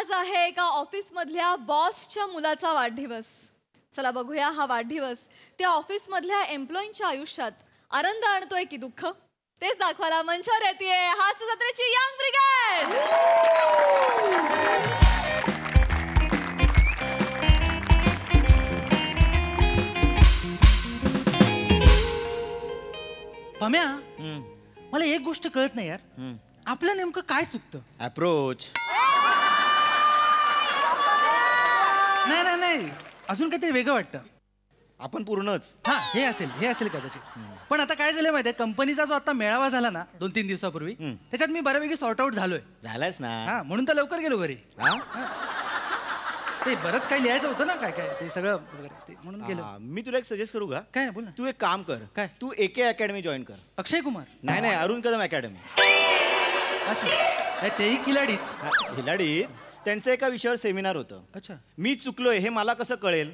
आज आहे एका ऑफिस मधल्या बॉसच्या मुलाचा वाढदिवस. चला बघूया हा वाढदिवस त्या ऑफिस मधल्या एम्प्लॉईंच्या आयुष्यात आनंद आणतोय की दुःख, तेच दाखवायला मंचावर येते हास्य जत्रेची यंग ब्रिगेड. पम्या, मला एक गोष्ट कळत नाही यार, आपलं नेमकं काय चुकतं? अप्रोच. नाही नाही नाही, अजून काहीतरी वेगळं वाटतं. आपण पूर्णच. हा, हे असेल कदाचित. पण आता काय झालं माहितीये, कंपनीचा जो आता मेळावा झाला ना 2-3 दिवसापूर्वी, त्याच्यात मी बऱ्यापैकी सॉर्ट आउट झालोय. झालायच ना. हा, म्हणून तर लवकर गेलो घरी. ते बरंच काही लिहायचं होतं ना, काय काय ते सगळं वगैरे, म्हणून गेलो. मी तुला एक सजेस्ट करू का? काय बोल ना. तू एक काम कर. काय? तू AK अकॅडमी जॉईन कर. अक्षय कुमार? नाही, अरुण कदम अकॅडमी. अच्छा, तेही खिलाडीच. खिलाडी. त्यांचं एका विषयावर सेमिनार होतं. अच्छा. मी चुकलोय हे मला कसं कळेल?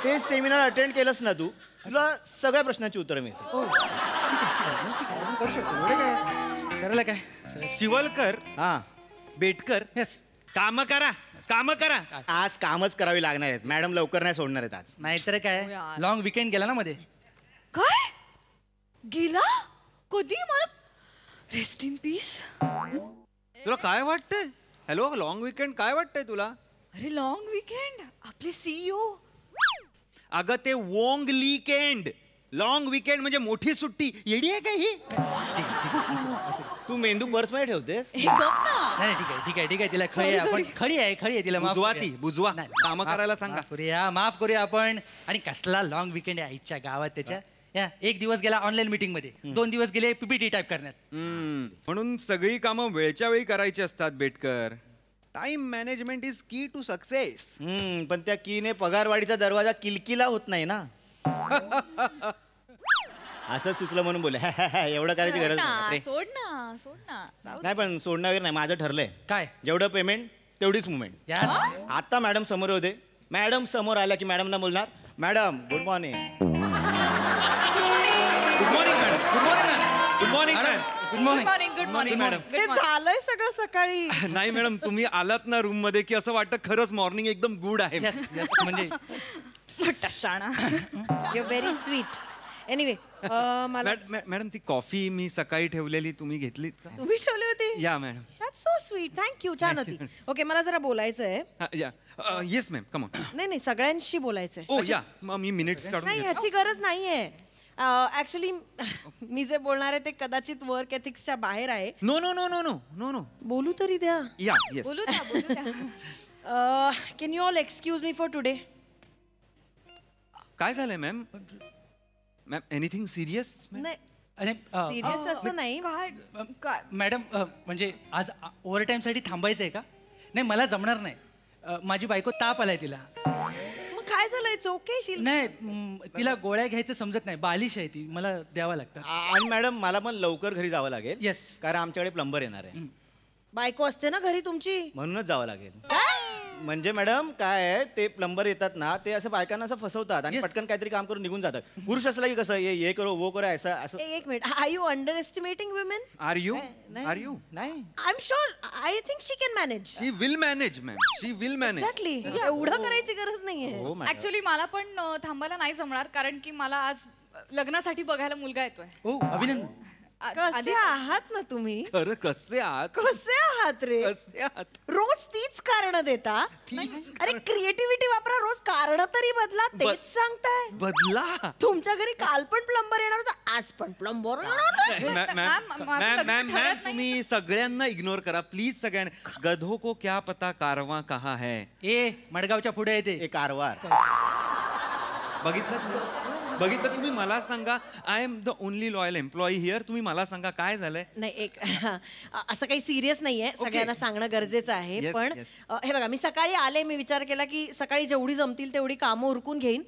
ते सेमिनार अटेंड केलंस ना तू, तुला सगळ्या प्रश्नांची उत्तरं मिळतील. करू शकतो. एवढे काय करायला काय. शिवलकर, हा, बेटकर. येस. काम करा. आज कामच करावी लागणार आहेत. मॅडम लवकर नाही सोडणार आहेत आज. नाहीतर काय, लॉंग वीकेंड गेला ना मध्ये. काय गेला? कधी? मला रेस्ट इन पीस. तुला काय वाटतंय? हॅलो, लॉंग वीकेंड काय वाटतंय तुला? अरे लॉंग वीकेंड, आपले CEO. अगं ते वोंग लीकेंड. लॉंग वीकेंड म्हणजे मोठी सुट्टी. येडी आहे का ही? तू मेंदू पर्स मध्ये ठेवतेस? नाही, ठीक आहे. तिला खडी आहे तिला. बुजवा काम करायला सांगा. माफ करूया आपण. आणि कसला लॉंग वीकेंड आहे आईच्या गावात. त्याच्या एक दिवस गेला ऑनलाईन मीटिंग मध्ये, 2 दिवस गेले PPT टाईप करण्यात. म्हणून सगळी कामं वेळच्या वेळी करायची असतात बेटकर. टाइम मॅनेजमेंट इज की टू सक्सेस. पण त्या कीने पगारवाढीचा दरवाजा किलकिला होत नाही ना. असंच सुचलं म्हणून बोल. एवढं करायची गरज नाही. सोड ना. नाही, पण सोडणं वगैरे नाही. माझं ठरलंय. काय? जेवढं पेमेंट तेवढीच मुवमेंट. आता मॅडम समोर होते. मॅडम समोर आल्या की मॅडमना बोलणार, madam good morning. Good morning madam. ते झालंय सगळं सकाळी. नाही मॅडम, तुम्ही आलात ना रूम मध्ये की असं वाटतं खरंच मॉर्निंग एकदम गुड आहे. म्हणजे you very sweet. Anyway, madam ती कॉफी मी सकाळी ठेवलेली तुम्ही घेतलीत का? तुम्ही ठेवली होती? या madam. That's so sweet. Thank you. छान होती. ओके, मला जरा बोलायचंय. Yes ma'am, come on. नाही, सगळ्यांशी बोलायचंय. ओ या, मी मिनिट्स काढून नाही, ह्याची गरज नाहीये. ऍक्च्युली मी जे बोलणार आहे ते कदाचित वर्क एथिक्सच्या बाहेर आहे. नो. बोलू तरी द्या. या, येस. बोलू द्या. Can you all excuse me for today? काय झालंय मॅम? Anything serious? नाही, सिरियस असं नाही. काय मॅडम, म्हणजे आज ओव्हर टाइम साठी थांबायचंय का? नाही, मला जमणार नाही. माझी बायको ताप आलाय तिला. मग काय झालंय? चोके नाही, तिला गोळ्या घ्यायचं समजत नाही. बालिश आहे ती, मला द्यावं लागतं. आणि मॅडम मला पण लवकर घरी जावं लागेल. येस. कारण आमच्याकडे प्लंबर येणार आहे. बायको असते ना घरी तुमची, म्हणूनच जावं लागेल. म्हणजे मॅडम काय आहे, ते प्लंबर येतात ना, ते असं बायकांना असं फसवतात आणि पटकन काहीतरी काम करून निघून जातात. पुरुष असला की कसं ये करो वो करो असं. एक minute, are you underestimating women? Are you नाही. I am sure, I think she can manage. She will manage ma'am, she will manage. Exactly. एवढं करायची गरज नाहीये. ऍक्च्युली मला पण थांबायला नाही जमणार, कारण की मला आज लग्नासाठी बघायला मुलगा येतोय. ओ, अभिनंदन. कसे आहात ना तुम्ही? खरं कसे आहात रे? रोज तीच कारण देता. अरे क्रिएटिव्हिटी वापरा, रोज कारण तरी बदला. तेच सांगताय. बदला. तुमच्या घरी काल पण प्लंबर येणार होता, आज पण प्लंबर येणार. मॅम, तुम्ही सगळ्यांना इग्नोर करा प्लीज. सगळ्यांना. गधो को क्या पता कारवा कहा है. ए, मडगावच्या पुढे येते कारवार. बघितलं तुम्ही. मला सांगा, I am the only loyal employee here. तुम्ही मला सांगा काय झालंय. नाही, असं काही सिरियस नाहीये. सगळ्यांना सांगणं गरजेचं आहे. पण हे बघा, मी सकाळी आले, मी विचार केला की सकाळी जेवढी जमतील तेवढी कामं उरकून घेईन.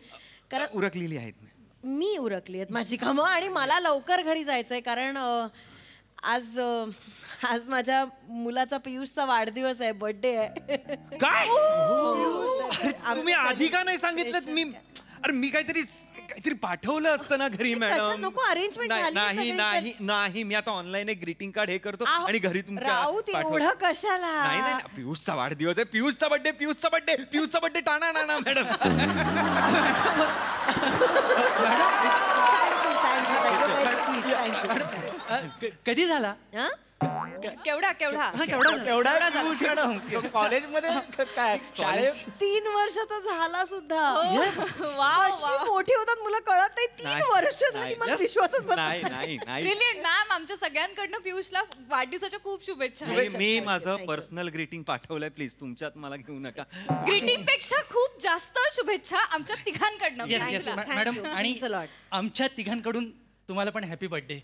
कारण उरकलेली आहेत मी उरकली आहेत माझी कामं, आणि मला लवकर घरी जायचंय. कारण आज माझ्या मुलाचा पियुषचा वाढदिवस आहे, बर्थडे आहे. काय तुम्ही आधी का नाही सांगितलं? मी काहीतरी काहीतरी पाठवलं असतं ना घरी कशा मॅडम. नको, arrangement झाली नाही सगळी. नाही नाही, मी आता ऑनलाईन एक ग्रीटिंग कार्ड हे करतो आहो, आणि घरी तुमच्या राऊत पाठवतो. एवढं कशाला? नाही नाही नाही, पियुषचा वाढदिवस आहे. पियुषचा बर्थडे टाणा ना मॅडम. कधी झाला केवढा एवढा पियुष मॅडम कॉलेजमध्ये काय शाळेत 3 वर्षाचा झाला सुद्धा. वा अशी मोठी होतात मुलं, कळत नाही. 3 वर्ष झाली, मला विश्वासच बसत नाही नाही नाही ब्रिलियंट मॅम. आमच्या सगळ्यांकडनं पियुषला वाढदिवसाच्या खूप शुभेच्छा. मी माझं पर्सनल ग्रीटिंग पाठवलंय. प्लीज तुमच्यात मला घेऊ नका. ग्रीटिंग पेक्षा खूप जास्त शुभेच्छा आमच्या तिघांकडनं येस येस पियुषला. मॅडम. you. आणि Thanks a lot. आमच्या तिघांकडून तुम्हाला पण हॅपी बर्थडे.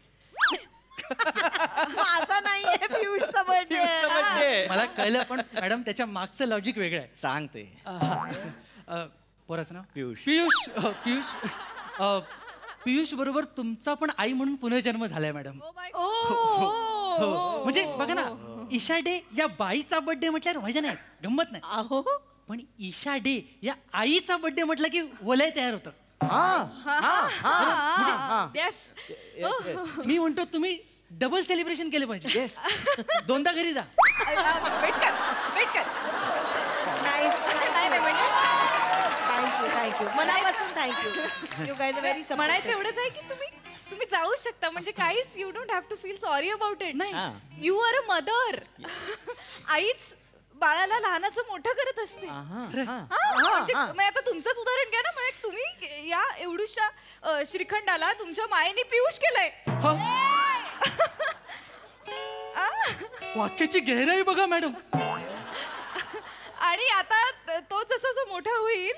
माझा नाहीये पियुषचा बर्थडे. मला कळलं, पण मॅडम त्याच्या मागचं लॉजिक वेगळं आहे. सांगते पोराचं नाव पियुष. पियुष बरोबर तुमचा पण आई म्हणून पुनर्जन्म झालाय मॅडम. ओ म्हणजे बघा ना, ईशा डे या बाईचा बर्थडे म्हटल्यावर मजा नाही, गंमत नाही. अहो, पण ईशा डे या आईचा बर्थडे म्हटलं की वलय तयार होतं. येस. मी म्हणतो तुम्ही डबल सेलिब्रेशन केलं पाहिजे. दोनदा घरी जा. वेट कर. थँक्यू मनापासून थँक्यू. यू गाईज व्हेरी म्हणायचं एवढंच आहे की तुम्ही जाऊ शकता. म्हणजे काहीच you don't have to feel sorry about it. नाही. You are a mother. आईच बाळाला लहानाचं मोठं करत असते. म्हणजे मग आता तुमचंच उदाहरण घ्या ना. म्हणजे तुम्ही या एवढूशा श्रीखंडाला तुमच्या मायेने पियुष केलंय. वाक्याची गहराई बघा मॅडम. आणि आता तो जसा मोठा होईल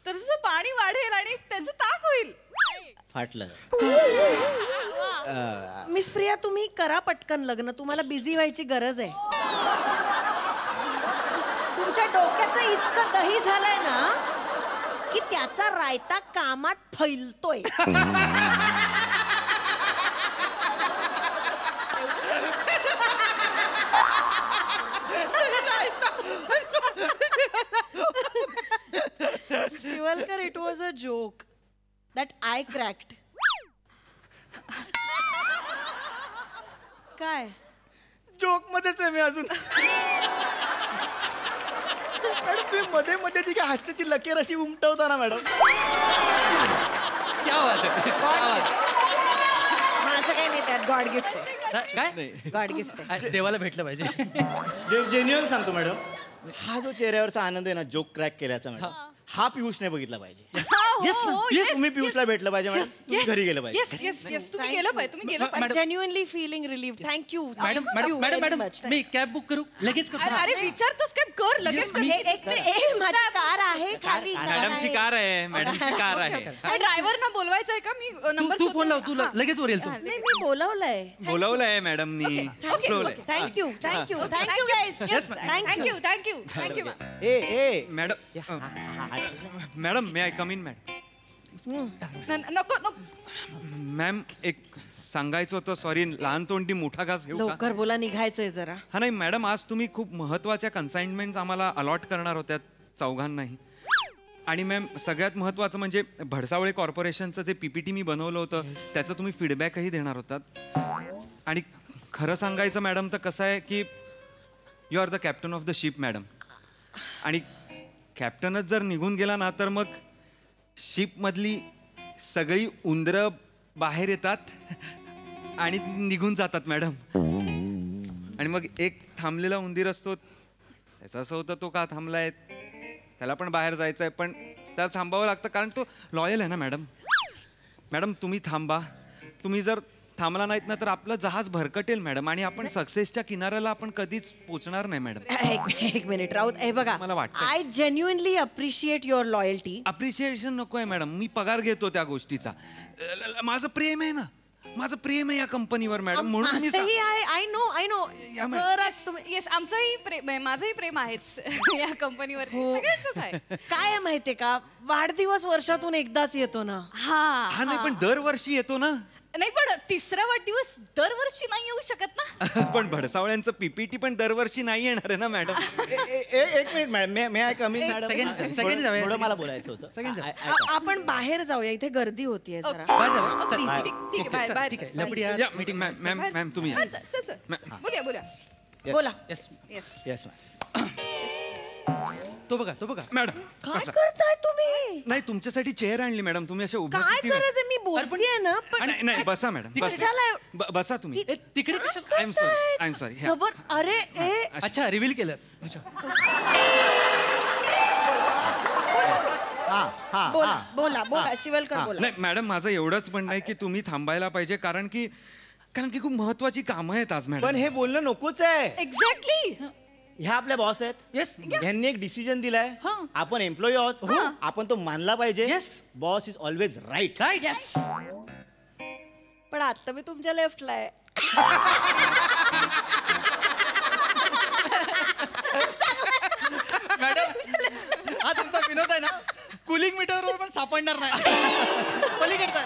तसं पाणी वाढेल आणि त्याचं ताक होईल. फाटलं. मिस प्रिया, तुम्ही करा पटकन लग्न. तुम्हाला बिझी व्हायची गरज आहे. तुमच्या डोक्याचं इतकं दही झालंय ना की त्याचा रायता कामात फैलतोय. Shivalkar, it was a joke that I cracked. काय जोक मध्येच आहे मी अजून. मॅडम तुम्ही मध्ये मध्ये ती काय हास्याची लकीर अशी उमटवता ना मॅडम. क्या बात आहे, क्या बात माझं काही नाही त्यात. गॉड गिफ्ट आहे. आहे. काय गॉड गिफ्ट आहे. देवाला भेटलं पाहिजे. जेन्युअन सांगतो मॅडम, हा जो चेहऱ्यावरचा आनंद आहे ना जोक क्रॅक केल्याचा मॅडम, हा पियुषने बघितला पाहिजे. तुम्ही पियुषला भेटलं पाहिजे मॅडम. तुम्ही घरी गेलं पाहिजे. Yes yes yes. तुम्ही गेलं पाहिजे. Genuinely feeling relieve. Thank you. Madam मी कॅब बुक करू लगेच करतो. अरे विचारतोस काय? कर लगेच कर. माझी कार आहे खाली. मॅडमची कार आहे. मॅडमची कार आहे. ड्रायव्हर ना बोलवायचं आहे का? मी नंबर तू फोन लाव, तू लगेच वर येईल तू. नाही, मी बोलवलंय. बोलवलंय मॅडमनी. बोलवलंय. Thank you guys. थँक्यू. ए madam may I come in madam. नको मॅम एक सांगायचं होतं. सॉरी, लहान तोंडी मोठा घास घेऊ का? लवकर बोला, निघायचंय जरा. हा नाही मॅडम, आज तुम्ही खूप महत्वाच्या कन्साइनमेंट आम्हाला अलॉट करणार होत्या चौघांनाही. आणि मॅम सगळ्यात महत्वाचं म्हणजे भडसावळे कॉर्पोरेशनचं जे PPT मी बनवलं होतं त्याचं तुम्ही फीडबॅकही देणार होतात. आणि खरं सांगायचं मॅडम तर कसं आहे की you are the captain of the ship madam. आणि कॅप्टनच जर निघून गेला ना तर मग शिपमधली सगळी उंदरं बाहेर येतात आणि निघून जातात मॅडम. आणि मग एक थांबलेला उंदीर असतो, त्याचं असं होतं तो का थांबलाय, त्याला पण बाहेर जायचं आहे पण त्याला थांबावं लागतं कारण तो लॉयल आहे ना मॅडम. मॅडम तुम्ही थांबा. तुम्ही जर थांबला नाहीत ना तर आपलं जहाज भरकटेल मॅडम आणि आपण सक्सेसच्या किनाऱ्याला आपण कधीच पोचणार नाही मॅडम. एक मिनिट राऊत. हे बघा, मला वाटतं. I genuinely appreciate your loyalty. Appreciation नको आहे मॅडम, मी पगार घेतो त्या गोष्टीचा. माझं प्रेम आहे ना, माझं प्रेम आहे या कंपनीवर मॅडम. म्हणून मी आय नो. येस, आमचंही प्रेम आहे. माझंही प्रेम आहेच या कंपनीवर. सगळ्यांचंच आहे. काय आहे माहितीये का, वाढदिवस वर्षातून एकदाच येतो ना. हा नाही पण दरवर्षी येतो ना. नाही पण तिसरा वाढदिवस दरवर्षी नाही येऊ शकत ना. पण भडसावळ्यांचं पीपीटी पण दरवर्षी नाही येणार आहे ना मॅडम. एक मिनिट मॅडम मे आय कमी सगळ्यांनी जाऊया. थोडं मला बोलायचं होतं. सगळ्यांनी जाऊया. आपण बाहेर जाऊया, इथे गर्दी होतीये जरा. बाहेर जाऊया. चल. ठीक आहे बाहेर बाहेर ठीक आहे चल. लपडी या, मॅम मॅम तुम्ही या. चल. बोलूया बोला. येस येस येस तो बघा मॅडम काय बसा. करताय तुम्ही? नाही तुमच्यासाठी चेअर आणली मॅडम, तुम्ही असे उभं काय किती वेळ- करायचं? मी बोलतेय ना पण नाही नाही बसा मॅडम बसा. कशाला? बसा तुम्ही. ए, तिकडे कशाला? I am sorry I am sorry. खबर. अरे ए अच्छा रिव्हील केलं. अच्छा. हा बोला बोला बोला शिवलकर बोला. नाही मॅडम माझं एवढंच म्हणणं आहे की तुम्ही थांबायला पाहिजे, कारण की खूप महत्वाची कामं आहेत आज पण मॅडम. हे बोलणं नकोच आहे. एक्झॅक्टली. ह्या आपल्या बॉस आहेत. येस यांनी एक डिसिजन दिलाय. आपण एम्प्लॉई आहोत, आपण तो मानला पाहिजे. Yes. Boss is always right. Right. पण आता मी तुमच्या लेफ्टला आहे. मॅडम हा तुमचा विनोद आहे ना, कुलिंग मीटरवर पण सापडणार नाही. पलीकडचा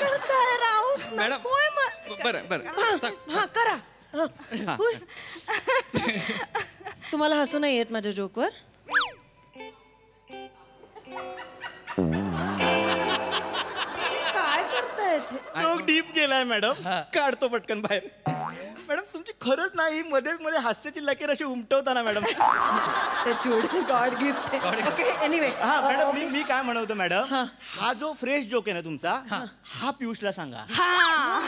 करताय राऊत मॅडम नकोय मग. बरं हा करा. हा. हुय. तुम्हाला हसू नाही येत माझ्या जोकवर? काय करतायत? जोक डीप गेलाय मॅडम. काढतो पटकन बाहेर. मॅडम तुमची खरंच नाही मध्ये मध्ये हास्याची लकीर अशी उमटवता ना madam. God gift. Okay anyway. हा मॅडम मी काय म्हणतो मॅडम, हा जो फ्रेश जोक आहे ना तुमचा, हा पियुषला सांगा.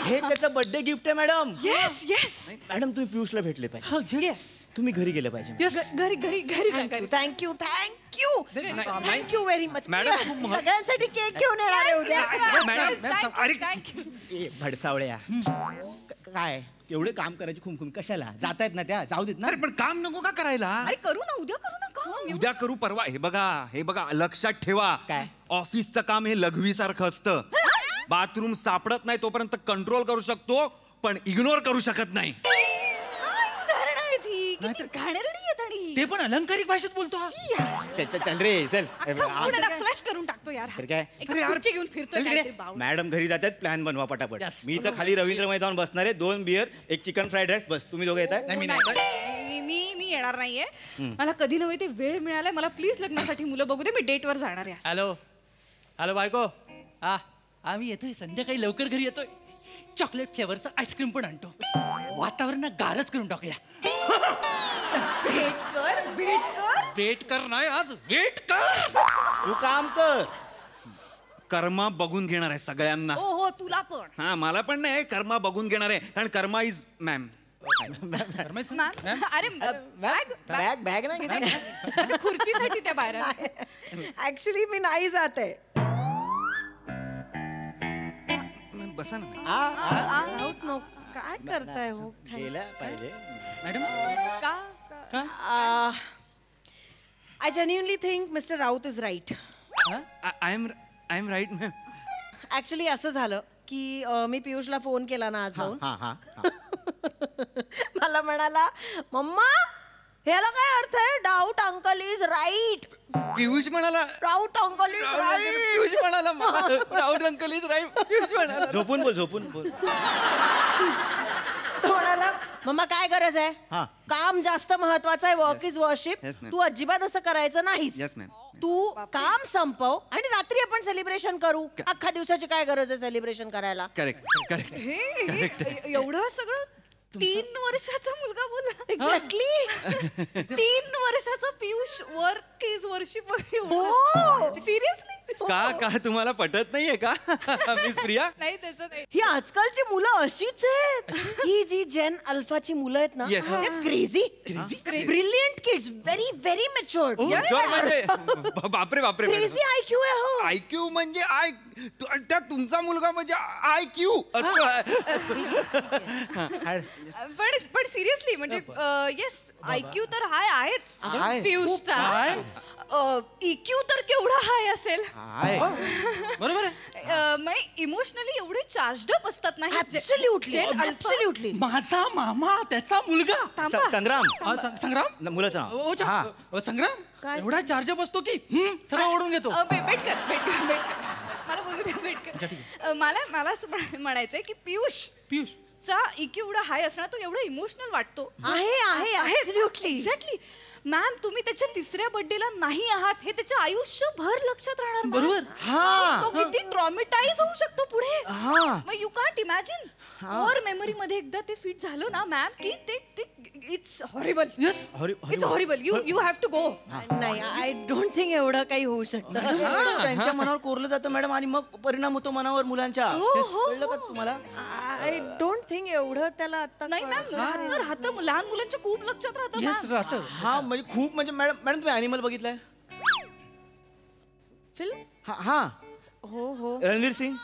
हे त्याचं बर्थडे गिफ्ट आहे मॅडम. येस येस मॅडम तुम्ही पियुषला भेटले पाहिजे. तुम्ही घरी गेले पाहिजे. घरी घरी घरी thank you thank you very much. Madam, सगळ्यांसाठी केक घेऊन येणार आहे उद्या. ए भडसावळ्या काय एवढे काम करायची खुमखुम कशाला? जातायत ना त्या, जाऊ देत ना. अरे पण काम नको का करायला? अरे करू ना उद्या करू ना काम. उद्या करू परवा. हे बघा लक्षात ठेवा. काय? ऑफिसचं काम हे लघवीसारखं असतं. बाथरूम सापडत नाही तोपर्यंत कंट्रोल करू शकतो, पण इग्नोर करू शकत नाही. काय उदाहरण आहे ती? किती घाणेरडी आहेत आणि ते पण अलंकारिक भाषेत बोलतो हा. चल रे चल. फ्लॅश करून टाकतो यार. तर काय? एक खुर्ची घेऊन फिरतोय काहीतरी बावळट. मॅडम घरी जातात, प्लॅन बनवा पटापट. Yes. मी तर खाली रवींद्र मध्ये जाऊन बसणार आहे. 2 बियर, एक चिकन फ्राईड राईस, बस. तुम्ही दोघं येत नाही, मी आहे? मी येणार नाहीये. मला कधी नव्हे ते वेळ मिळालाय. मला प्लीज लग्नासाठी मुलं बघू दे. मी डेटवर जाणार आहे. हॅलो बायको. हा आम्ही येतोय संध्याकाळी लवकर घरी येतोय. चॉकलेट फ्लेवरचं आईस्क्रीम पण आणतो. वातावरण गारच करून टाकूया. वेट कर नाही आज वेट कर. तू काम कर. कर्मा बघून घेणार आहे सगळ्यांना. हो तुला पण. हा मला पण नाही, कर्मा बघून घेणार आहे. कारण कर्मा इज मॅम. अरे बॅग बॅग नाही घेतली? खुर्चीसाठी त्या बाहेर ऍक्च्युली मी नाही जात आहे. बसा ना. राऊत नो काय करताय हो? गेला पाहिजे. मॅडम का I genuinely think mister Raut is right. I am right ma'am. Actually असं झालं की मी पियुषला फोन केला ना आज जाऊन. हा मला म्हणाला मम्मा ह्याला काय अर्थ आहे? Doubt uncle is right. Piyush म्हणाला. Doubt uncle is right. Piyush म्हणाला Raut uncle is right. Piyush म्हणाला. झोपून बोल. म्हणाला मम्मा काय गरज आहे? हा. काम जास्त महत्वाचं आहे. Work is worship. Yes, ma'am. तू अजिबात असं करायचं नाहीस. Yes ma'am. तू काम संपव आणि रात्री आपण सेलिब्रेशन करू. अख्खा दिवसाची काय गरज आहे सेलिब्रेशन करायला? करेक्ट. हे एवढं सगळं 3 वर्षाचा मुलगा बोला. एक्झॅक्टली. 3 वर्षाचा Piyush work is worship. Seriously का तुम्हाला पटत नाहीये का मिस प्रिया? नाही त्याचं नाही. ही आजकालची मुलं अशीच आहेत. ही जी जेन अल्फाची मुलं आहेत ना, Yes. Crazy brilliant kids, very very matured. Sure, म्हणजे बापरे क्रेझी IQ आहे हो. IQ म्हणजे त्या तुमचा मुलगा म्हणजे IQ पण सिरियसली म्हणजे येस IQ तर हाय आहेच आहे. पियुषचा. EQ तर केवढा हाय असेल. बरोबर आहे. इमोशनली एवढे चार्जड अप असतात ना हे Absolutely, Gen Alpha. absolutely. माझा मामा त्याचा मुलगा. थांबा. संग्राम संग्राम मुलाचं नाव. संग्राम एवढा चार्ज असतो की सगळं ओढून घेतो. भेट कर मला बोलू दे. भेट कर. अच्छा, ठीक मला असं म्हणायचंय की पियुष चा IQ एवढा हाय असणार, तो एवढा इमोशनल वाटतो. आहे ॲब्सोल्युटली. एक्झॅक्टली. मॅम तुम्ही त्याच्या 3ऱ्या बर्थडेला नाही आहात हे त्याच्या आयुष्यभर लक्षात राहणार. ma'am. बरोबर. तो किती ट्रॉमेटाईज होऊ शकतो पुढे. मग you can't imagine. Core memory मध्ये एकदा ते फिट झालं ना मॅम की ते it's horrible. It's horrible. You have to go. नाही, आय डोंट थिंक एवढं काही होऊ शकतं. त्यांच्या मनावर कोरलं जातं मॅडम आणि मग परिणाम होतो मनावर मुलांच्या. कळलं का तुम्हाला? आय डोंट थिंक एवढं त्याला आता नाही मॅम राहतं लहान मुलांच्या खूप लक्षात राहतं. येस राहतं. हा म्हणजे खूप म्हणजे मॅडम तुम्ही ॲनिमल बघितलंय? फिल्म. हा हो रणवीर सिंग.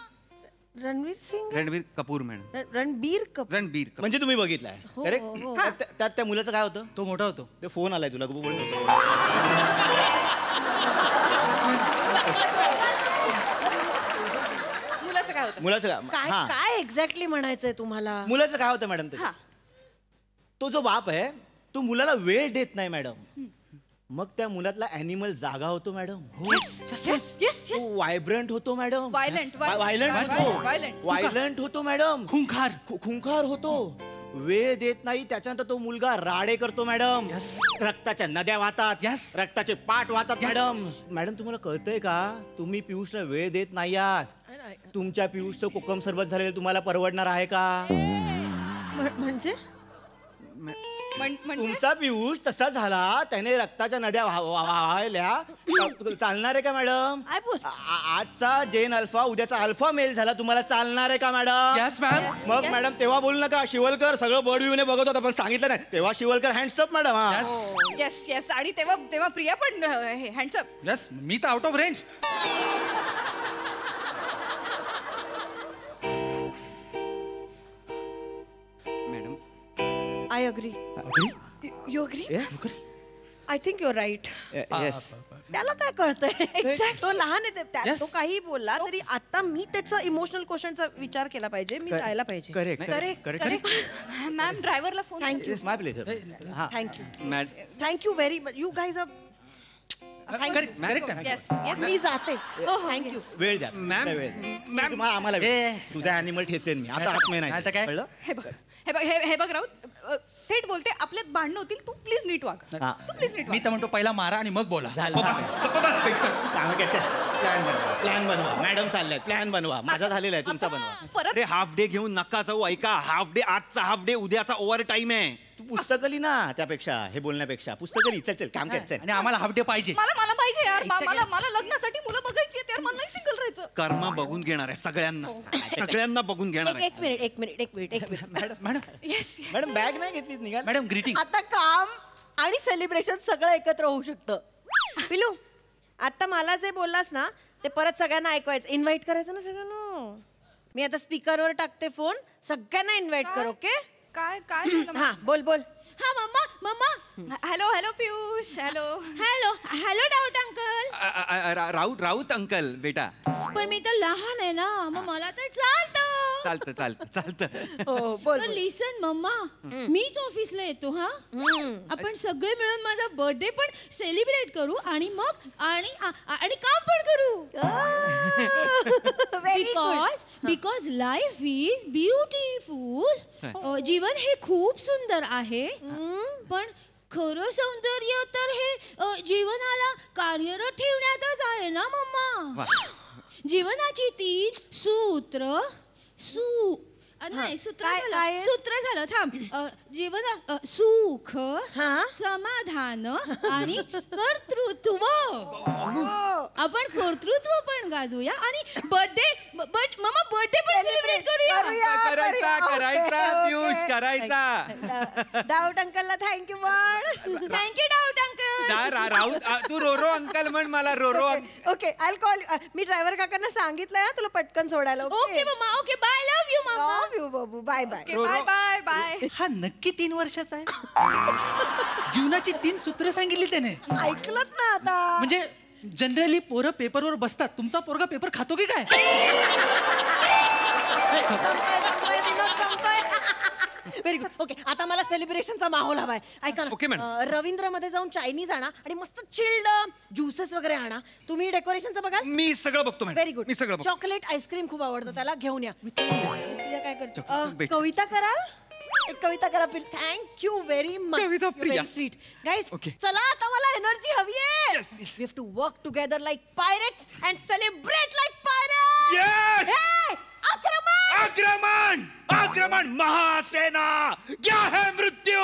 रणवीर कपूर मॅडम. रणबीर कपूर. म्हणजे तुम्ही बघितलाय करेक्ट. त्यात त्या मुलाचं काय होतं? तो मोठा होतो. ते फोन आलाय तुला बोल. मुलाचं काय हा काय एक्झॅक्टली म्हणायचंय तुम्हाला? मुलाचं काय होतं मॅडम? तो जो बाप आहे तो मुलाला वेळ देत नाही मॅडम. मग त्या मुलातला ॲनिमल जागा होतो मॅडम. व्हायब्रंट होतो मॅडम. व्हायलंट होतो मॅडम. खुंखार होतो. वेळ देत नाही. त्याच्यानंतर तो मुलगा राडे करतो मॅडम. रक्ताच्या नद्या वाहतात. रक्ताचे पाठ वाहतात मॅडम. तुम्हाला कळतंय का? तुम्ही पियुषला वेळ देत नाही आहात. तुमच्या पियुषचं कोकम सरबत झालेलं तुम्हाला परवडणार आहे का? म्हणजे तुमचा पियुष तसा झाला त्याने रक्ताच्या नद्या वाहायल्या. चालणार आहे का मॅडम? आजचा जेन अल्फा उद्याचा अल्फा मेल झाला तुम्हाला चालणार आहे का मॅडम? Yes ma'am. मग मॅडम तेव्हा बोलू नका. शिवलकर सगळं बर्ड व्ह्यूने बघत होता पण सांगितलं नाही तेव्हा. शिवलकर हँडसअप मॅडम. येस आणि तेव्हा प्रिया पण हँडसअप. यस मी तर out of range. I agree. You agree? I think you're right. Yes. त्याला काय कळतंय? तो लहान आहे. तो काही बोलला तरी आता मी त्याचा इमोशनल क्वेश्चनचा विचार केला पाहिजे. मी जायला पाहिजे. करेक्ट. मॅम ड्रायव्हरला phone. Thank you. My pleasure. Thank you very much. You guys are. मी जाते. थँक्यू. वेळ द्या मॅम. आम्हाला तुझा ॲनिमल ठेचेन मी आता. हात नाही आता काय? कळलं? हे बघ राऊत थेट बोलते. आपल्यात भांडणं होतील. तू प्लीज नीट वाग. तू प्लीज नीट. मी तर म्हणतो पहिला मारा आणि मग बोला. प्लॅन बनवा मॅडम. चाललाय प्लॅन बनवा. माझा झालेला आहे तुमचा बनवा. परत अरे हाफ डे घेऊन नका जाऊ. ऐका, हाफ डे आजचा, हाफ डे उद्याचा ओव्हर टाइम आहे. तू पुस्तकं लिही ना त्यापेक्षा हे बोलण्यापेक्षा. पुस्तकं लिही. चल काम करायचं. आणि आम्हाला हाफ डे पाहिजे. मला पाहिजे यार. मला लग्नासाठी मुलं बघायची यार. मला नाही सिंगल राहायचं. कर्म बघून घेणार आहे सगळ्यांना बघून घेणार आहे. एक मिनिट. मॅडम मॅडम बॅग नाही घेतली निघाल. Madam greeting. आता काम आणि सेलिब्रेशन सगळं एकत्र होऊ शकतं. पिलू आता मला जे बोललास ना ते परत सगळ्यांना ऐकवायचं. इन्व्हाइट करायचं ना सगळ्यांना. मी आता स्पीकरवर टाकते फोन. सगळ्यांना इन्व्हाइट कर. ओके. काय हा बोल. हा मम्मा. Hello Piyush. Hello doubt uncle. Raut uncle बेटा. पण मी तर लहान आहे ना मग मला तर चालतं. बोल. लिसन मम्मा मीच ऑफिसला येतो. हा आपण सगळे मिळून माझा बर्थडे पण सेलिब्रेट करू आणि मग आणि काम पण करू. Because life is beautiful. जीवन हे खूप सुंदर आहे पण खरं सौंदर्य तर हे जीवनाला कार्यरत ठेवण्यातच आहे ना मम्मा. जीवनाची 3 सूत्र सूत्र झालं. थांब. जीवन सुख समाधान आणि कर्तृत्व. आपण कर्तृत्व पण गाजूया आणि बर्थडे पण सेलिब्रेट करूया. करायचा पियुष करायचा. डाऊट अंकलला थँक्यू म्हण. Thank you doubt uncle. राऊत तू रोरो अंकल म्हण मला. रोरो. Okay I call. मी ड्रायव्हर काकांना सांगितलंय तुला पटकन सोडायला. Okay mamma. Okay bye. Love you mamma. Love you बाबू. बाय. बाय. हा नक्की 3 वर्षाचा आहे. जीवनाची 3 सूत्र सांगितली त्याने. ऐकलत ना आता. म्हणजे जनरली पोरं पेपरवर बसतात. तुमचा पोरगा पेपर खातो की काय? Very good. ओके, आता मला सेलिब्रेशनचा माहोल हवाय. ऐका Okay, ना, madam. रवींद्र मध्ये जाऊन चायनीज आणा आणि मस्त चिल्ड ज्युसेस वगैरे आणा. तुम्ही डेकोरेशनचं बघाल. मी सगळं बघतो मॅडम. Very good. मी सगळं बघतो. चॉकलेट आईस्क्रीम खूप आवडतं त्याला, घेऊन या. प्रिया काय करते? Chocolate bake. कविता कराल. एक कविता करा please. Thank you very much. Kavita Priya. Sweet guys. Okay. चला आता मला एनर्जी हवी आहे. Yes, yes. We have to work together like pirates and celebrate like pirates. Yes! आक्रमण. आक्रमण आक्रमण महासेना क्या है मृत्यू.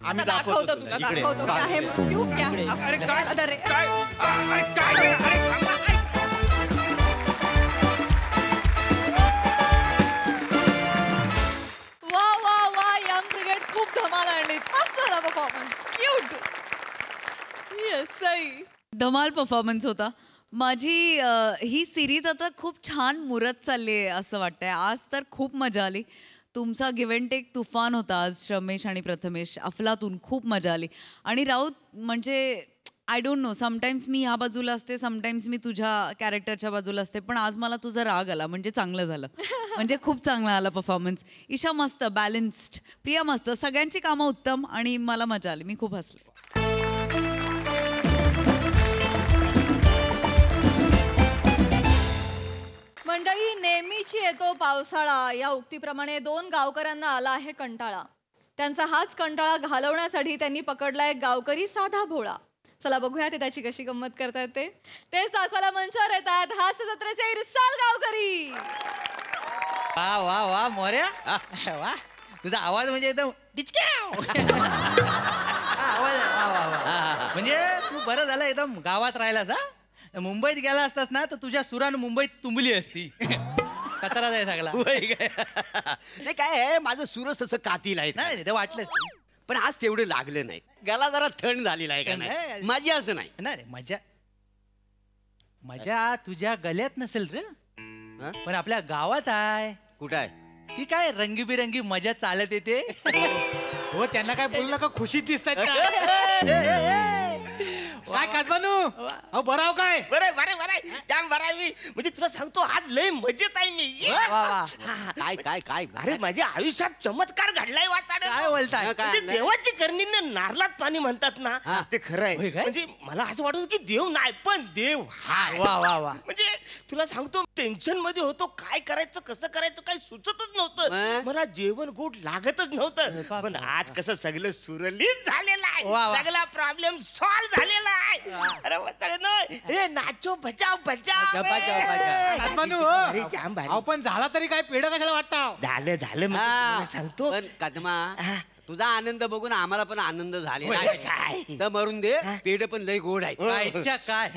आम्ही दाखवतो तुला, इकडे. दाखवतो क्या है मृत्यू, क्या है अरे काय अरे काय अरे काय अरे थांबा. वा वा वा, यंग ब्रिगेड खूप धमाल आणली. मस्त झाला परफॉर्मन्स, क्यूट. येस, सई. धमाल परफॉर्मन्स होता. माझी ही सिरीज आता खूप छान मुरत चालली आहे असं वाटतंय. आज तर खूप मजा आली. तुमचा गिव्ह अँड टेक तुफान होता आज, रमेश आणि प्रथमेश. अफलातून खूप मजा आली. आणि राऊत म्हणजे आय डोंट नो, समटाईम्स मी ह्या बाजूला असते, समटाईम्स मी तुझ्या कॅरेक्टरच्या बाजूला असते, पण आज मला तुझा राग आला म्हणजे चांगलं झालं. म्हणजे खूप चांगला आला परफॉर्मन्स. ईशा मस्त, बॅलन्स्ड. प्रिया मस्त. सगळ्यांची कामं उत्तम आणि मला मजा आली. मी खूप हसले. मंडळी, नेहमीची येतो पावसाळा या उक्तीप्रमाणे 2 गावकऱ्यांना आला आहे कंटाळा. त्यांचा हाच कंटाळा घालवण्यासाठी त्यांनी पकडलाय गावकरी साधा भोळा. चला बघूया ते त्याची कशी गंमत करतायत ते. तेच दाखवायला मंचावर येत आहेत हास्य जत्रेचे इरसाल गावकरी. वा वा वा मोर्या, वा तुझा आवाज म्हणजे एकदम टिचक्याव. आवाज वा वा वा. म्हणजे तू बरं झालं एकदम गावात राहिलास. हा, मुंबईत गेला असतास ना तर तुझ्या सुरानं मुंबईत तुंबली असती. कचरा आहे सगळा. नाही काय आहे, माझं सूरच तसं कातील आहे. नाही ते वाटलंच. पण आज तेवढे लागले नाहीत. गला जरा थंड झालेला आहे का नाही. नाही. माझी असं नाही. नाही मजा मजा तुझ्या गल्यात नसेल रे, हं? पण आपल्या गावात आहे. कुठं आहे? ती काय रंगीबिरंगी मजा चालत येते. हो त्यांना काय बोलू नका, खुशीत दिसतात. काय कादबानू अहो बराव काय. बरं बरं बरं जाम बरं आहे मी. म्हणजे तुला सांगतो आज लय मजेत आहे मी. वा, वा. काय काय काय अरे माझ्या आयुष्यात चमत्कार घडलाय. वाचाडे काय बोलताय? म्हणजे देवाची करणी नारलात पाणी म्हणतात ना, ते खरं होय आहे. काय? म्हणजे मला असं वाटत होतं की देव नाही पण देव हाय. वा वा वा. म्हणजे तुला सांगतो टेन्शन मध्ये होतो, काय करायचं कसं करायचं काही सुचतच नव्हतं. मला जेवण गोड लागतच नव्हतं. पण आज कसं सगळं सुरळीत झालेलं आहे. वा, वा. सगळा प्रॉब्लेम सॉल्व्ह झालेला आहे. अरे वाचाडे ए नाचो बचाव बचाव. कादबानू अरे, जाम भारी. अहो पण झाला तरी काय, पेढ कशाला वाटतं. झालं झालं मग तुम्हाला सांगतो. पण कदमा, तुझा आनंद बघून आम्हाला पण आनंद झालेला होय, आहे. काय? तर मरून दे, पेढ पण लय गोड आहे. कायच्या काय.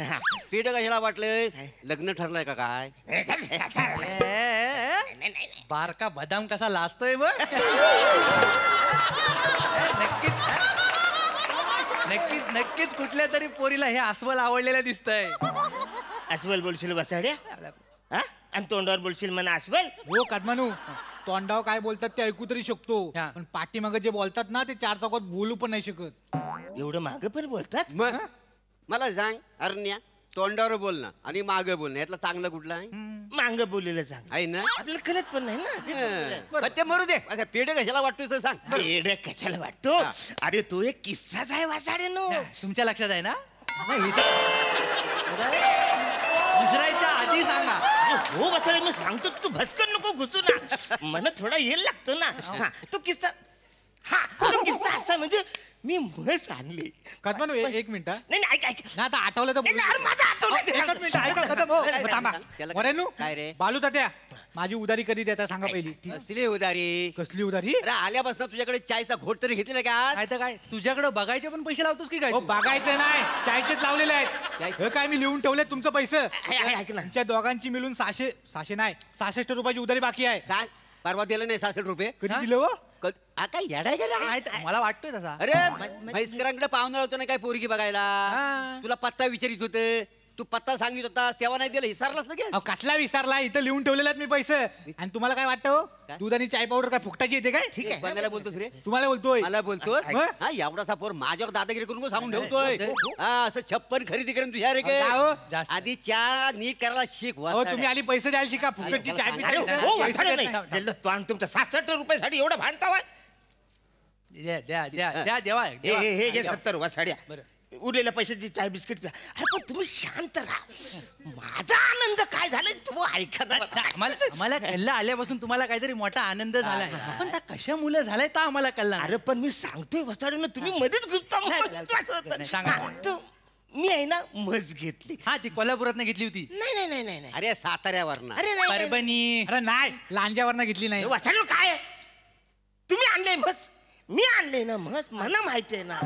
पेढ कशाला वाटलंय? लग्न ठरलंय का काय? बारका बदाम कसा लाजतोय मग. नक्कीच नक्कीच नक्कीच कुठल्या तरी पोरीला हे अस्वल आवडलेलं दिसतंय. अस्वल बोलशील बसाड्या, हा? आणि तोंडावर बोलशील म्हणा अस्वल. हो कादमानू, तोंडावर काय बोलतात ते ऐकू तरी शकतो, हा. पण पाठीमागे जे बोलतात ना ते 4 चौकात बोलू पण नाही शकत. एवढं माग पण बोलतात. मग मला सांग अरण्या, तोंडावर बोलणं आणि मागे बोलणं यातलं चांगलं कुठलं आहे? मांग बोललेलं चांगलं आहे ना? आपल्याला कळत पण नाही ना ते पण ते मरू दे. आता पेढ कशाला वाटतोय तर सांग. येडं कशाला वाटतो. अरे तो एक किस्साच आहे वासाड्यानो. तुमच्या लक्षात आहे ना? नाही, विसरायच्या आधी सांगा. हो वासाडे मी सांगतो, तू भस्कन नको घुसू ना. मला थोडा येल लागतो ना. हा, तो किस्सा, हा तो किस्सा असा म्हणजे मी म्हस आणली. कादमानू एक मिनिट. नाही नाही, ऐक ऐक. ना आता आठवलं तर नाही, नाही, अरे माझं आठवलं ते. एकच मिनिट ऐका कदम. हो, नाही, थांबा. त्याला- वरेनू, काय रे? बालू तात्या, माझी उधारी कधी देता सांगा पहिली. ती असली उदारी. कसली उधारी? अरे आल्यापासून तुझ्याकडे चायचा घोट तरी घेतलेला का? काय तर काय, तुझ्याकडे बघायचे पण पैसे लावतोस की काय हो तू? बघायचं नाही, चायचेच लावलेले आहेत. काय? हे काय मी लिहून ठेवले तुमचं पैसे. ऐक ना. तुमच्या दोघांची मिळून 600 नाही 66 रुपयाची उधारी बाकी आहे. काय परवा दिलं नाही 66 रुपये? कधी दिलं हो? काय येडाय का रे? नाही तर मला वाटतोय तसा. अरे म्हैसकरांकडे पाहुणा होतो ना काय पोरगी बघायला. हा. तुला पत्ता विचारित होते. तू पत्ता सांगित होता तेव्हा नाही दिला विसरलास ना अहो कसला विसरला इथं लिहून ठेवलेला मी पैसे आणि तुम्हाला काय वाटतं हो? काय? दूध आणि चाय पावडर काय फुकटाची येते काय ठीक आहे बंदाला बोलतोस रे तुम्हाला बोलतोय मला बोलतोस मग? हा एवढासा पोर माझ्यावर दादागिरी करून को सांगून ठेवतोय हा असं 56 खरेदी करून तुझ्या रे अहो, का हो? जास्त. आधी चहा नीट करायला शिक हो वाचाड्या. तुम्ही आली पैसे द्यायला शिका फुकटची चाय अरे, अरे पिता हो पैसे वाचाडे देत नाही नाही. जल्द तो आणि तुमच्या 67 रुपयासाठी एवढं भांडतावाय द्या द्या द्या द्या देवा हे घे देवा. 70 वासाड्या बरं. उरलेल्या पैशाची चाय बिस्किट प्या अरे पण तुम्ही शांत राहा माझा आनंद काय झालाय तू ऐका ना आता. आम्हाला कल्ला आल्यापासून तुम्हाला काहीतरी मोठा आनंद झालाय पण त्या कशा मुलं झालाय तर आम्हाला कल्ला नाही. अरे पण मी सांगतोय वसाडे तुम्ही मध्येच घुसता नाही, सांगा. मी आहे ना मस घेतली हा ती कोल्हापुरात घेतली होती नाही नाही नाही नाही नाही. अरे साताऱ्यावर ना अरे नाही, नाही परभणी अरे नाही लांजावरनं घेतली नाही वसाडे काय आहे? तुम्ही आणले मस मी आणले ना मस मला माहिती आहे ना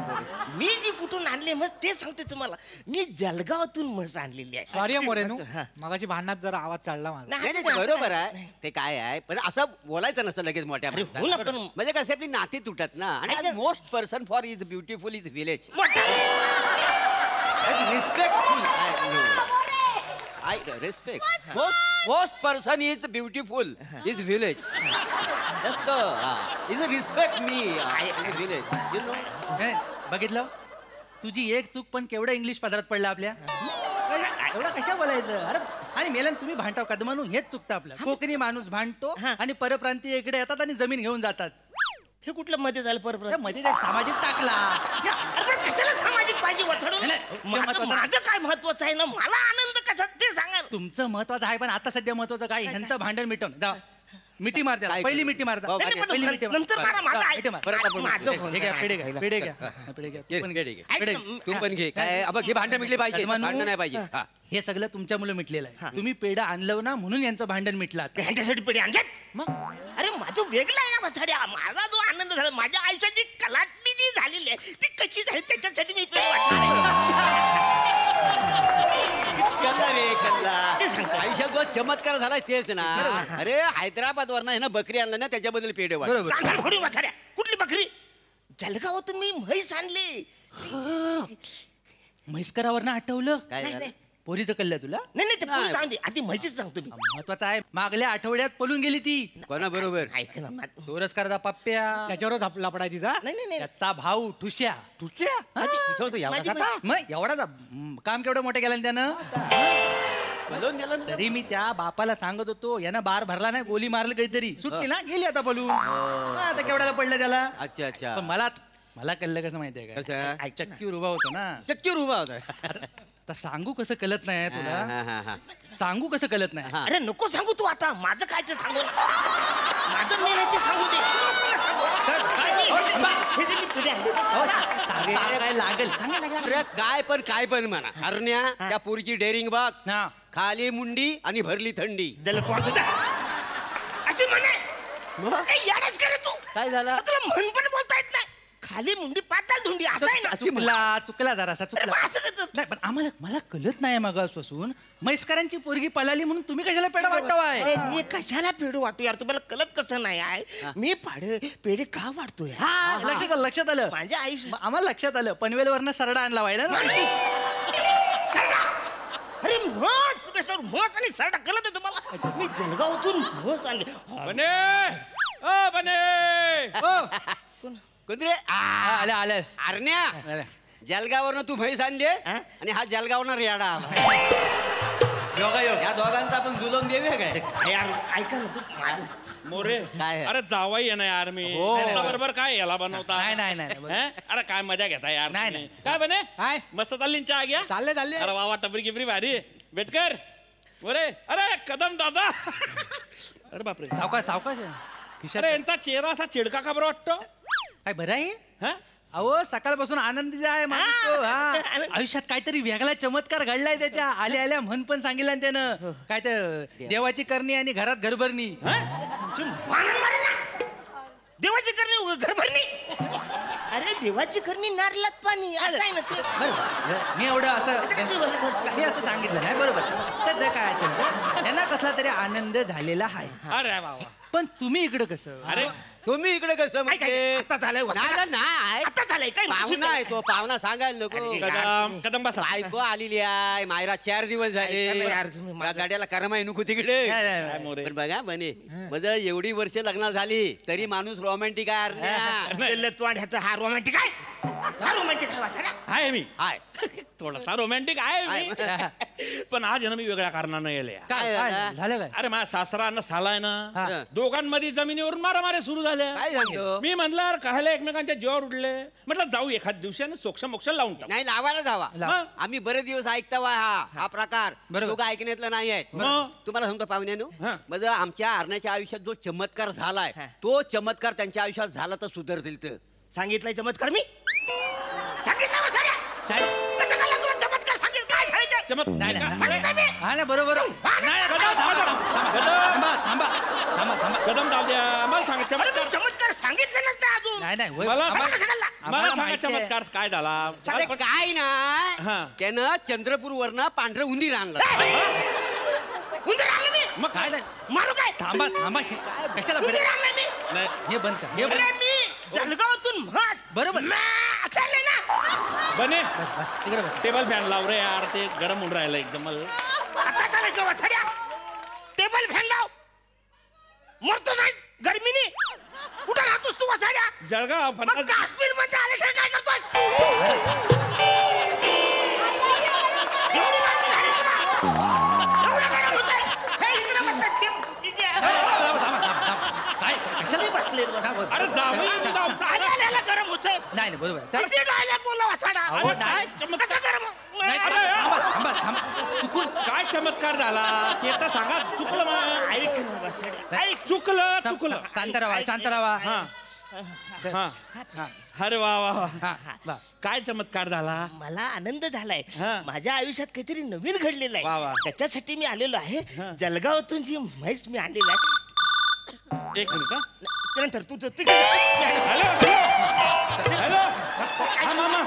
मी जी कुठून आणले मस ते सांगते तुम्हाला मी जळगावातून मस आणलेली आहे सॉरी मोरेनू हा. मगाची भांडणात जरा आवाज चढला माझा नाही नाही, ते बरोबर आहे ते काय आहे पण असं बोलायचं नसतं लगेच मोठ्या अरे, माणसाला. हो ना, पण- म्हणजे कसं आपली नाती तुटत ना आणि most person for is beautiful is village respectful I respect. Most person is beautiful. Is village. That's the. Is respect me. In village. You know. नाही, बघितलं तुझी एक चूक पण केवढं इंग्लिश पदरात पडलं आपल्या एवढं कशा बोलायचं अरे आणि मेलन तुम्ही भांडताव कद म्हणून हेच चुकतं आपलं कोकणी माणूस भांडतो आणि परप्रांतीय इकडे येतात आणि जमीन घेऊन जातात हे कुठलं मध्ये झालं त्या परत मध्ये एक सामाजिक टाकला अरे पण कशाला सामाजिक पाहिजे वथडून नाही, नाही, महत्वाचं नाही. माझं काय महत्वाचं आहे ना मला आनंद कसा ते सांगा ना. तुमचं महत्वाचं आहे पण आता सध्या महत्वाचं काय ह्यांचं भांडण मिटवून जा मिठी मार द्या काय पहिली करू? मिठी मार द्या. हो, पहिली मार. पहिली मिठी मार. नंतर मारा, माझं जा, ऐक. मिठी मार. परत आपण माझं मिठी. फोन हे घ्या करा. पिढे घ्या पिढे घ्या पिढे घ्या तू पण घे. ऐक पिढे ना, घे. तू पण घे काय अब हे भांडण मिटले पाहिजे म्हणून- भांडण नाही पाहिजे हा. हे सगळं तुमच्या मुलं मिटलेलं आहे तुम्ही पेढं आणलं ना म्हणून यांचं भांडण मिटलं आता. ह्यांच्यासाठी पिढी आणल्यात मग अरे माझं वेगळं आहे ना वसाड्या माझा जो आनंद झाला माझ्या आयुष्यात जी कलाटणी जी झालेली आहे ती कशी झाली त्याच्यासाठी मी पेढी कल्ला रे कल्ला ते सांगतो. आयुष्यात जो चमत्कार झालाय तेच ना अरे हैदराबाद वर ना बकरी आणलं ना त्याच्याबद्दल पेढे वाट बरोबर कांदा फोडून वसाड्या कुठली बकरी जळगावातून मी म्हैस आणली म्हैसकरावर ना आठवलं काय नाही, झालं नाही. पोरीचं कळलं तुला नाही नाही ते नाही. पुढे जाऊन दे आधी म्हैशीच सांगतो मी महत्वाचं आहे मागल्या आठवड्यात पळून गेली ती कोणा बरोबर ऐक ना तोरसकारचा पप्प्या त्याच्यावरच आपला पडाय तिचा नाही नाही नाही त्याचा भाऊ ठुश्या तुझ्या एवढा माझी का? मग एवढा काम केवढं मोठं केलं ना त्यानं बोलवून दिलं ना. तरी मी त्या बापाला सांगत होतो यानं बार भरला नाही गोली मारली काहीतरी सुटली ना गेली आता बोलून आता केवढ्याला पडलं त्याला अच्छा अच्छा पण मला कळलं कसं माहितीये का कसं? चक्कीवर उभा होतो ना चक्कीवर उभा होता आता सांगू कसं कळत नाही हा, तुला हा, हा. सांगू कसं कळत नाही अरे नको सांगू तू आता माझं काय ते सांगू ना माझं मी नाही ते सांगू दे हे जे मी पिढी आणली अरे, काय लागल सांगा लागल. अरे काय पण म्हणा हरण्या त्या पोरीची डेअरिंग बघ हा. खाली मुंडी आणि भरली थंडी जल तोंड तुझा अशी म्हणे काही याडच करे तू काय झालं? तुला म्हण पण बोलता येत नाही खाली मुंडी पाताल धुंडी असं आहे ना चुकला जरासा अरे चुकला मग असं कसं? नाही पण मला कळत नाही मागासपासून म्हैसकरांची पोरगी पळाली म्हणून तुम्ही कशाला पेढा वाटवाय अरे मी कशाला पेढू वाटू यार तुम्हाला कळत कसं नाही आहे मी पेढे का वाटतो यार हा लक्षात आलं माझ्या आयुष्य मग आम्हाला लक्षात आलं पनवेलवरनं सरडा आणला व्हायला ना सरडा अरे म्हस बेसर म्हस आणि सरडा कळत आहे तुम्हाला मी जळगावातून म्हस आणली बने ओ बने कोणती रे आल्या हरण्या जलगावरनं तू म्हैस आणली आणि हा जलगावनं रेडा योगायोग या दोघांचा आपण जुलवून देऊया काय काय यार ऐका ना तू माझं मोरे काय? अरे जावाई आहे ना यार मी हो. बरोबर काय याला बनवता नाही. हैं? अरे काय मजा घेता यार नाही, तुम्ही. नाही. काय बने काय? मस्त चालली ना चहा घ्या चालले अरे वा टपरी गिपरी भारी बेटकर मोरे अरे कदम दादा अरे बापरे सावकाश अरे यांचा चेहरा असा चिडका का बरं वाटतो काय बरं आहे हा? अहो सकाळपासून आनंदी आहे माणूस तो, हा. आयुष्यात काहीतरी वेगळा चमत्कार घडलाय त्याच्या आल्या म्हण पण सांगितलं ना त्यानं काय तर देवाची करणी आणि घरात घरभरणी देवाची करणी घरभरणी अरे देवाची करणी नारलात पाणी असं आहे ना ते बरोबर मी एवढं असं मी असं सांगितलं नाही बरोबर त्याचं काय असेल तर त्यांना कसला तरी आनंद झालेला आहे अरे वा वा. पण तुम्ही इकडं कसं अरे तुम्ही इकडे कसं म्हणजे आता झालंय नाही आता झालंय काय पाहुणा आहे तो पाहुणा सांगायला नको कदम कदम बसा बायको आलेली आहे मायरा 4 दिवस झाले यार तुम्ही या गाड्याला करमाई नको तिकडे काय मोरे? पण बघा बने म्हणजे एवढी वर्ष लग्न झाली तरी माणूस रोमॅन्टिक आहे अर्ध्या. ह्याचा हा रोमॅन्टिक आहे हा रोमॅन्टिक आहे वाचाडा आहे मी हाय थोडासा रोमॅन्टिक आहे मी पण आज आहे ना मी वेगळ्या कारणानं येले काय काय झालं काय अरे माझा सासरा अन्न सालाय हा. ना दोघांमध्ये जमिनीवरून मारामाऱ्या सुरू झाल्या काय सांगतो मी म्हणलं यार कायला एकमेकांच्या जीवावर उडले म्हटलं जाऊ एखाद दिवसाने सोक्ष मोक्ष लावून टाकू नाही लावायला जावा लाव. आम्ही बरेच दिवस ऐकता वा हा प्रकार बरोबर. लोक ऐकण्यातलं नाही आहेत मग? तुम्हाला सांगतो पाहुण्यानो हा. म्हणजे आमच्या आरण्याच्या आयुष्यात जो चमत्कार झालाय तो चमत्कार त्यांच्या आयुष्यात झाला तर सुधारतील तर सांगितलंय चमत्कार मी सांगितलं वाचाडा कसं झालं तुला चमत्कार सांगितलं काय झालं ते नाही नाही, सांगितलं मी नाही हा ना बरोबर नाही, थांबा, थांबा, थांबा, थांबा. कदम जाऊ द्या मला सांगा अरे मी चमत्कार चमत्कार सांगितलं नसतं अजून नाही नाही होय. मला आम्हाला- कसं घडला? मला आम्हाला सांगा माहिती आहे. चमत्कार काय झाला अरे काय हा. ना त्यानं चंद्रपूर वरनं पांढरं उंदीर आणलं उंदीर आणलं मी मग काय नाही मारू काय थांबा थांबा हे काय कशाला उंदीर बरं- आणलं मी नाही. हे बंद कर हे बंद अरे मी जळगावातून म्हण बरोबर. चालले ना बने बस, तिकडे बस टेबल फॅन लाव रे यार ते गरम होऊन राहिलं एकदम मला आता चालायचं वाचाड्या टेबल फॅन लाव मरतो जाईल गर्मीनी कुठं राहतोस तू वाचाड्या जळगाव मग फणस काश्मीर मध्ये आले काय करतोय एवढी गर्मी झाली तुला? एवढं गरम होतंय? हे इकडं म्हणतात थांबा, थांबा, थांबा, थांबा. काय कशाला बसले अरे जाऊ चालायला गरम होतंय नाही नाही बरोबर आहे. त्या- किती डायलॉग बोलला वाचाडा अहो, अरे नाही. काय कसं गरम नाही, अरे, थांबा थांबा थांबा चुकून काय चमत्कार झाला ते तर सांगा चुकलं मग ऐक ना वाचाड्या ऐक चुकलं थांब, चुकलं थांब, शांत राहा शांत राहा हा हा अरे वा वा वा हा वा. काय चमत्कार झाला मला आनंद झालाय हा. माझ्या आयुष्यात काहीतरी नवीन घडलेलं वा, वा. आहे त्याच्यासाठी मी आलेलो आहे जळगावातून जी म्हैस मी आणलेली आहे एक मिनिट त्यानंतर तू हॅलो हॅलो हा मामा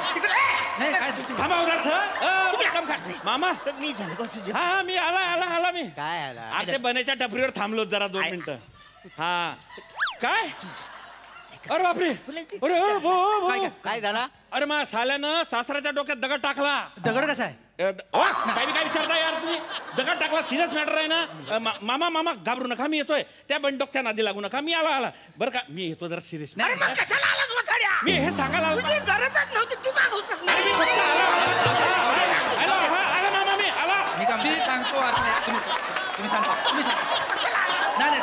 नाही काय तुमची- थांबा मामा मी जळगावची जी- हा मी आला मी काय आला अरे ते बनेच्या टपरीवर थांबलो जरा 2 मिनिटं हा काय अरे बापरे अरे ओ, ओ, ओ, ओ. काय झाला अरे मा साल्यानं सासऱ्याच्या डोक्यात दगड टाकला दगड कसा आहे काय विचारता यार तुम्ही दगड टाकला सिरियस मॅटर आहे ना मामा घाबरू नका मी येतोय त्या बंडोकच्या नादी लागू नका मी आला बरं का मी येतो जरा सिरियस अरे मग कशाला आलास वाचाड्या? मी हे सांगायला आलो. तुझी गरजच नव्हती तू का घुसत नाही? आला मामा मी आला मी काम मी सांगतो तुम्ही सांगता तुम्ही सांगा नाही नाही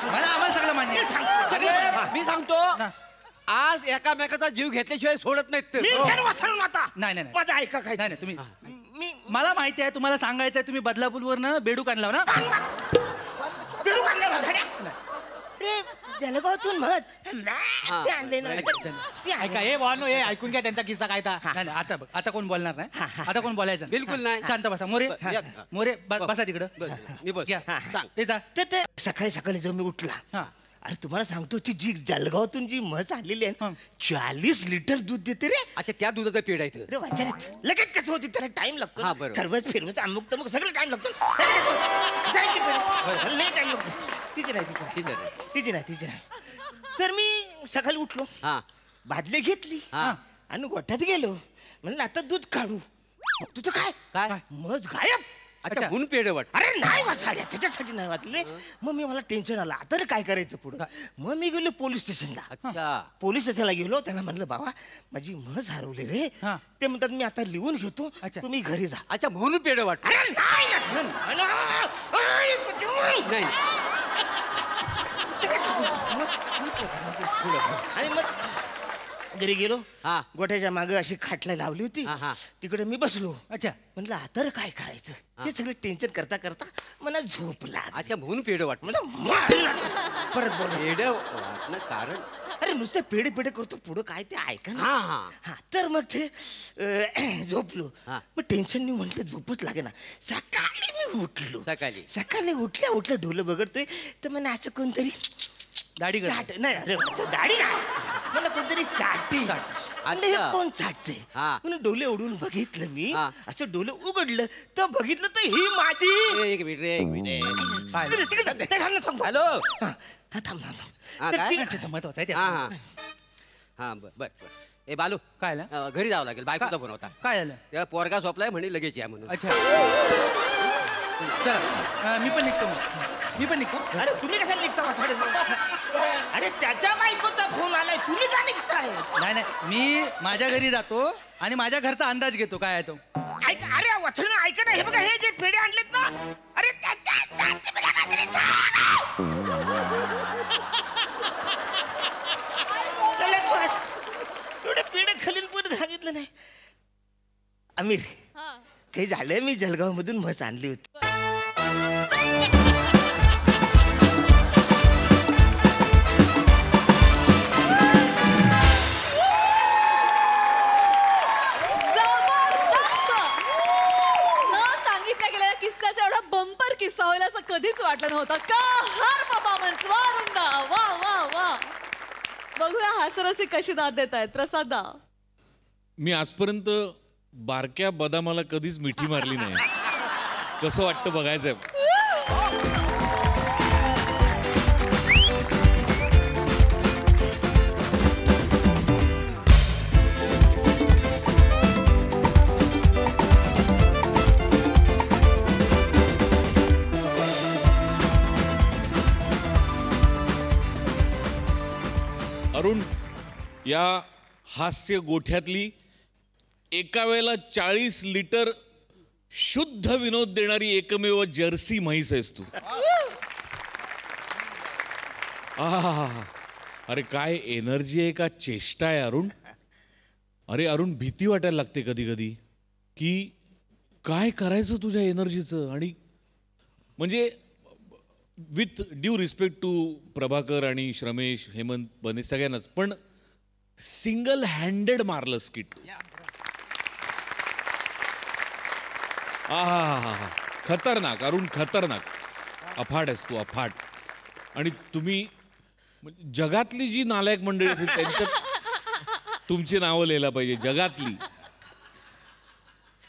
मला आम्हाला सगळं मान्य आहे. अरे मी सांगतो ना. आज एकामेकाचा जीव घेतल्याशिवाय सोडत नाहीत ते. मी घर वाचवून आता नाही नाही नाही. माझं ऐका काय नाही नाही तुम्ही मी मला माहिती आहे तुम्हाला सांगायचं आहे तुम्ही बदलापूरवरनं बेडूक आणला ना बिडू काढल्या वाचाड्या अरे जळगावातून म्हण ते आणले ना ते आणले. ऐका हे वानो हे ऐकून घ्या त्यांचा किस्सा काय ता नाही नाही, आता बघ आता कोण बोलणार नाही आता कोण बोलायचं बिलकुल नाही. शांत बसा मोरे या. मोरे बसा तिकडं मी बस घ्या. सांग ते जा तर ते सकाळी सकाळी जेव्हा मी उठला हा अरे तुम्हाला सांगतो ती जी जळगावातून जी म्हस आणलेली आहे हं. 40 लिटर दूध देते रे अच्छा त्या दुधाचं पेड आहे इथं. अरे वाचारे लगेच कसं होती त्याला टाइम लागतो हा, बरोबर. खरवत फिरवत अमुक तमुक सगळं टाइम लागतो लय टाइम लागतो तिची नाही तिची नाही तर मी सकाळी उठलो हा बादली घेतली हा. आणि गोठ्यात गेलो म्हणलं आता दूध काढू मग तुझं काय काय म्हस गायब अच्छा म्हणून पेड वाट अरे नाही वाचाड्या त्याच्यासाठी नाही वाचले मग मला टेन्शन आलं आता रे काय करायचं पुढं मग मी गेलो पोलीस स्टेशनला अच्छा पोलीस स्टेशनला गेलो त्याला म्हणलं बाबा माझी म्हस हरवली रे हा. ते म्हणतात मी आता लिहून घेतो अच्छा. तुम्ही घरी जा अच्छा म्हणून पेड वाट अरे नाही ना, नाही ना. अय, कुठं? नाही ते काय सांगू? आणि मग घरी गेलो हा. गोठ्याच्या मागे अशी खाटला लावली होती हा, हा. तिकडे मी बसलो अच्छा म्हणलं आता रे काय करायचं हे सगळं टेन्शन करता करता मला झोप लागली. अच्छा म्हणून पेड वाट मला मारलं. परत बोल पेड वाटणं कारण अरे नुसतं पेढे पेढे करतो पुढं काय ते ऐका ना हा, हा. हा तर मग ते झोपलो हा. मग टेन्शन नाही म्हटलं झोपच लागे ना सकाळी मी उठलो सकाळी उठल्या डोलं बघडतोय तर मला असं कोणतरी दाढी कर नाही अरे दाढी नाही मला कोणतरी चाटते म्हणलं हे अच्छा. कोण चाटते हा. म्हणून डोले उडून बघितलं मी हा. असं डोले उघडलं तर बघितलं तर ही माझी एक मिनिट रे, एक मिनिट. तिकडे ते घाल ना, थांब. हॅलो हा, हा, थांब थांब, थांब. हा, तर काय? ती- महत्वाचं आहे ते. हा हा हा बर बर बर. ए बालू काय झालं? घरी जावं लागेल बायकोचा फोन होता काय झालं? त्या पोरगा झोपलाय म्हणे लगेच या म्हणून अच्छा चला मी पण निघतो मग मी पण निघतो. अरे तुम्ही कशाला निघता वाचाडे अरे त्याच्या बायकोचा फोन आलाय तुम्ही का निघताय नाही नाही मी माझ्या घरी जातो आणि माझ्या घरचा अंदाज घेतो काय आहे तो. ऐक अरे वाचन ऐका ना हे बघा हे जे पेढे आणलेत ना अरे त्याच्यासाठी मला काहीतरी सांग. त्याला थोडं- एवढे पेढे खालील पण सांगितलं नाही आमिर हा. काही झालंय मी जळगाव मधून म्हस आणली होती जबरदस्त! न सांगितल्या गेलेल्या किस्स्याचा एवढा बंपर किस्सा होईल असं कधीच वाटलं नव्हतं. का हर परफॉर्मन्स वारुंदा वा वा वा. बघूया हास्यरसी कशी दाद देत आहेत. प्रसादा मी आजपर्यंत बारक्या बदामाला कधीच मिठी मारली नाही कसं वाटतं बघायचंय. अरुण या हास्य गोठ्यातली एका वेळेला 40 लिटर शुद्ध विनोद देणारी एकमेव जर्सी म्हैस आहेस तू. आहा, अरे काय एनर्जी आहे का चेष्टा आहे अरुण. अरे अरुण भीती वाटायला लागते कधी कधी की काय करायचं तुझ्या एनर्जीचं. आणि म्हणजे with due respect to Prabhakar आणि श्रमेश हेमंत बने सगळ्यांनाच पण सिंगल हँडेड मारलं स्किट. आहा खतरनाक अरुण खतरनाक. अफाट आहेस तू अफाट. आणि तुम्ही म्हणजे जगातली जी नालायक मंडळी असेल त्यांच्यात तुमची नावं लिहायला पाहिजे जगातली.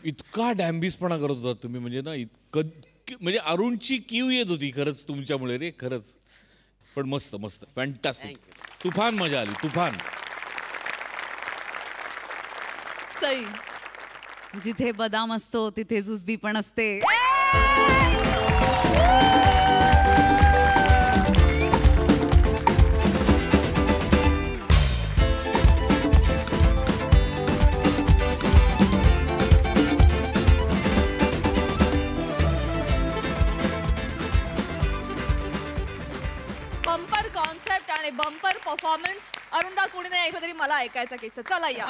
इतका डॅम्बिसपणा करत होता तुम्ही म्हणजे ना इतकं म्हणजे अरुणची कीव येत होती खरंच तुमच्यामुळे रे खरंच. पण मस्त मस्त फॅन्टास्टिक तुफान मजा आली तुफान. सई जिथे बदाम असतो तिथे जुजबी पण असते. बंपर कॉन्सेप्ट आणि बंपर परफॉर्मन्स अरुणदा कुणी नाही ऐकलं तरी मला ऐकायचा किस्सा. चला या